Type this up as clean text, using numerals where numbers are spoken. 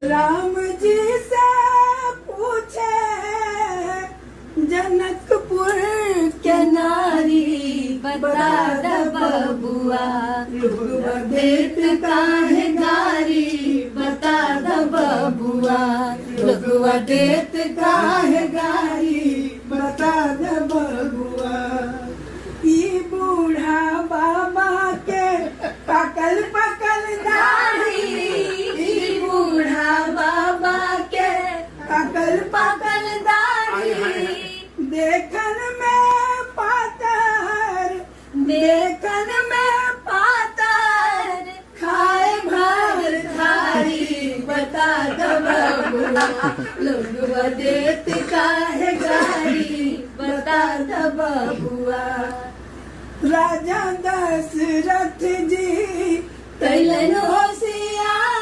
राम जी से पूछे जनकपुर के नारी, बता द बबुआ लोगवा देत काहे गारी, बता द बबुआ लोगवा देत काहे गारी, बता द बबुआ। ई बूढ़ा बाबा के पकल पकल दाढ़ी, ई बूढ़ा बाबा के पकल पकल दाढ़ी, देखन में पातर, देखन में पातर, खाए भर थारी, बता द बबुआ लोगवा देत काहे गारी, बता द बबुआ। राजा दशरथ जी कैलन होशियार,